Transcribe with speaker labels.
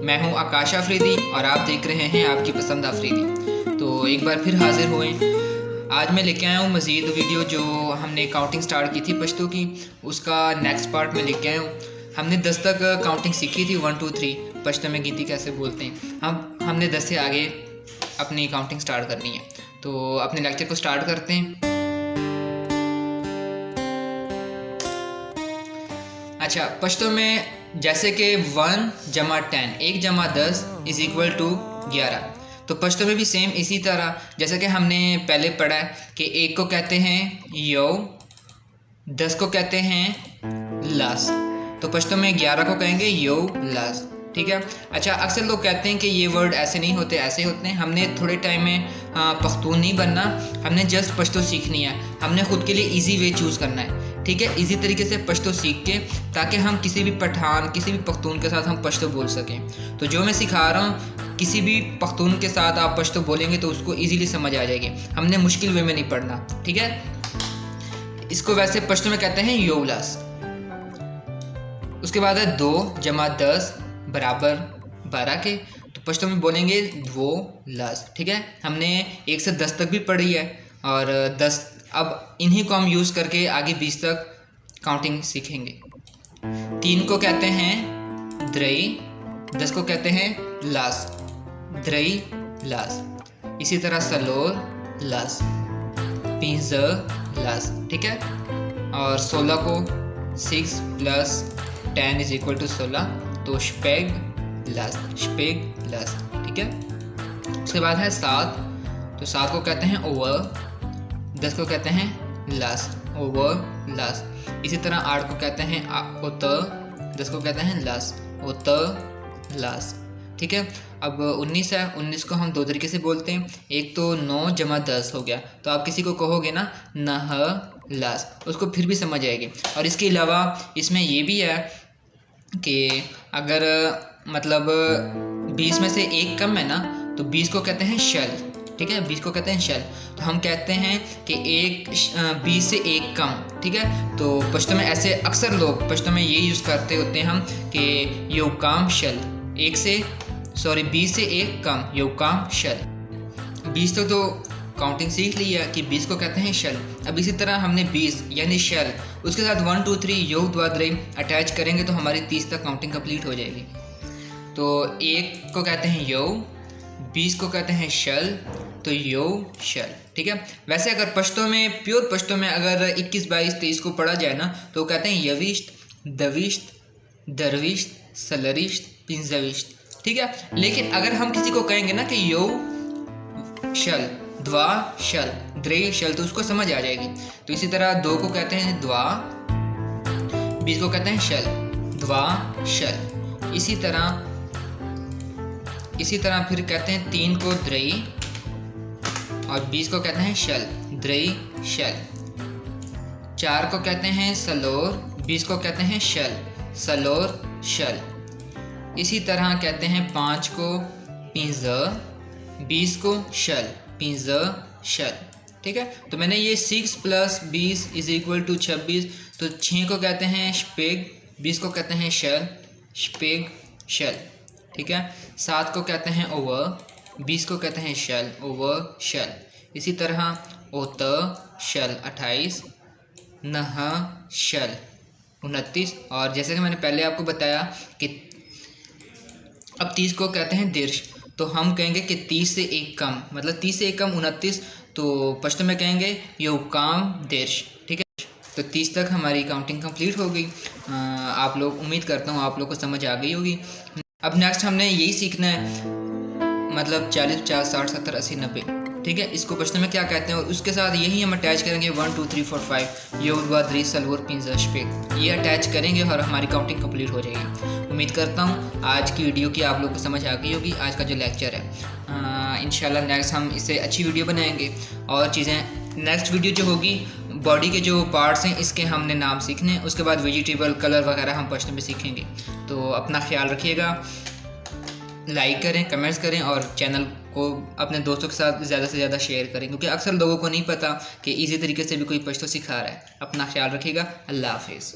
Speaker 1: मैं हूं आकाश अफरीदी और आप देख रहे हैं आपकी पसंद अफरीदी। तो एक बार फिर हाजिर हुए। आज मैं लेके आया हूँ मज़ीद वीडियो जो हमने काउंटिंग स्टार्ट की थी पश्तो की, उसका नेक्स्ट पार्ट में लेके आया हूँ। हमने 10 तक काउंटिंग सीखी थी, 1 2 3 पश्तो में गिनती कैसे बोलते हैं। हमने 10 से आगे अपनी काउंटिंग स्टार्ट करनी है। तो अपने लेक्चर को स्टार्ट करते हैं। अच्छा, पश्तो में जैसे कि 1 जमा 10, 1 जमा 10 इज इक्वल टू 11। तो पश्तो में भी सेम इसी तरह जैसे कि हमने पहले पढ़ा है कि 1 को कहते हैं यो, 10 को कहते हैं लस। तो पश्तो में 11 को कहेंगे यो लस, ठीक है। अच्छा, अक्सर लोग कहते हैं कि ये वर्ड ऐसे नहीं होते, ऐसे होते हैं। हमने थोड़े टाइम में पख्तून नहीं बनना, हमने जस्ट पश्तो सीखनी है। हमने खुद के लिए इजी वे चूज़ करना है, ठीक है। इजी तरीके से पश्तो सीख के ताकि हम किसी भी पठान, किसी भी पख्तून के साथ हम पश्तो बोल सकें। तो जो मैं सिखा रहा हूँ, किसी भी पख्तून के साथ आप पश्तो बोलेंगे तो उसको इजीली समझ आ जाएगी। हमने मुश्किल वे में नहीं पढ़ना, ठीक है। इसको वैसे पश्तो में कहते हैं योलस। उसके बाद है 2 जमा 10 बराबर 12 के। तो पश्तो में बोलेंगे वो लस, ठीक है। हमने 1 से 10 तक भी पढ़ी है और 10 अब इन्हीं को हम यूज़ करके आगे 20 तक काउंटिंग सीखेंगे। 3 को कहते हैं द्रई, 10 को कहते हैं लस, द्रई लस। इसी तरह सलोर लस, पिंज लस, ठीक है। और 16 को 6 + 10 इज इक्वल टू 16, तो स्पेग लस, स्पेग लस, ठीक है। उसके बाद है 7, तो 7 को कहते हैं ओवर, 10 को कहते हैं लस, ओवर लस। इसी तरह 8 को कहते हैं ओत, 10 को कहते हैं लस, ओत लस, ठीक है। अब 19 है, 19 को हम 2 तरीके से बोलते हैं। एक तो 9 जमा 10 हो गया, तो आप किसी को कहोगे ना नह लस, उसको फिर भी समझ आएगी। और इसके अलावा इसमें ये भी है कि अगर मतलब 20 में से 1 कम है ना, तो 20 को कहते हैं शल, ठीक है। 20 को कहते हैं शल। तो हम कहते हैं कि 20 से 1 कम, ठीक है। तो पश्तो में ऐसे अक्सर लोग पश्तो में ये यूज़ करते होते हैं हम कि यो काम शल, 20 से 1 कम, यो काम शल। 20 तो काउंटिंग सीख ली है कि 20 को कहते हैं शल। अब इसी तरह हमने 20 यानी शल, उसके साथ 1 2 3 यो द्वाद्रय अटैच करेंगे तो हमारी 30 तक काउंटिंग कंप्लीट हो जाएगी। तो 1 को कहते हैं यो, 20 को कहते हैं शल, तो यो शल, ठीक है। वैसे अगर पश्तो में, प्योर पश्तो में अगर 21 22 23 को पढ़ा जाए ना, तो कहते हैं यविश्त, दविश्त, दरविश्त, सलरिश्त, पिंजविश्त, ठीक है। लेकिन अगर हम किसी को कहेंगे ना कि यो शल, द्वा शल, द्रे शल, तो उसको समझ आ जाएगी। तो इसी तरह 2 को कहते हैं द्वा, 20 को कहते हैं शल, द्वा शल। इसी तरह फिर कहते हैं 3 को द्रई और 20 को कहते हैं शल, द्रई शल। 4 को कहते हैं सलोर, 20 को कहते हैं शल, सलोर शल। इसी तरह कहते हैं 5 को पिंज, 20 को शल, पिंज शल, ठीक है। तो मैंने ये 6 + 20 इज इक्वल टू 26, तो 6 को कहते हैं स्पेग, 20 को कहते हैं शल, स्पेग शल, ठीक है। 7 को कहते हैं ओवर, 20 को कहते हैं शल, ओवर शल। इसी तरह ओत शल 28, नह शल 29। और जैसे कि मैंने पहले आपको बताया कि अब 30 को कहते हैं दिर्श, तो हम कहेंगे कि 30 से 1 कम, मतलब 30 से 1 कम 29, तो पश्तो में कहेंगे यो काम दिर्श, ठीक है। तो 30 तक हमारी काउंटिंग कंप्लीट हो गई। आप लोग, उम्मीद करता हूँ आप लोग को समझ आ गई होगी। अब नेक्स्ट हमने यही सीखना है, मतलब 40 50 60 70 80 90, ठीक है। इसको पश्तो में क्या कहते हैं और उसके साथ यही हम अटैच करेंगे 1 2 3 4 5 यो द्वाद्री सलवर पिंजा स्पेग, ये अटैच करेंगे और हमारी काउंटिंग कंप्लीट हो जाएगी। उम्मीद करता हूँ आज की वीडियो की आप लोग को समझ आ गई होगी, आज का जो लेक्चर है। इंशाल्लाह नेक्स्ट हम इससे अच्छी वीडियो बनाएंगे और चीज़ें। नेक्स्ट वीडियो जो होगी, बॉडी के जो पार्ट्स हैं इसके हमने नाम सीखने हैं, उसके बाद वेजिटेबल कलर वगैरह हम पश्तो में सीखेंगे। तो अपना ख्याल रखिएगा, लाइक करें, कमेंट्स करें और चैनल को अपने दोस्तों के साथ ज़्यादा से ज़्यादा शेयर करें, क्योंकि अक्सर लोगों को नहीं पता कि इजी तरीके से भी कोई पश्तो सिखा रहा है। अपना ख्याल रखिएगा। अल्लाह हाफिज़।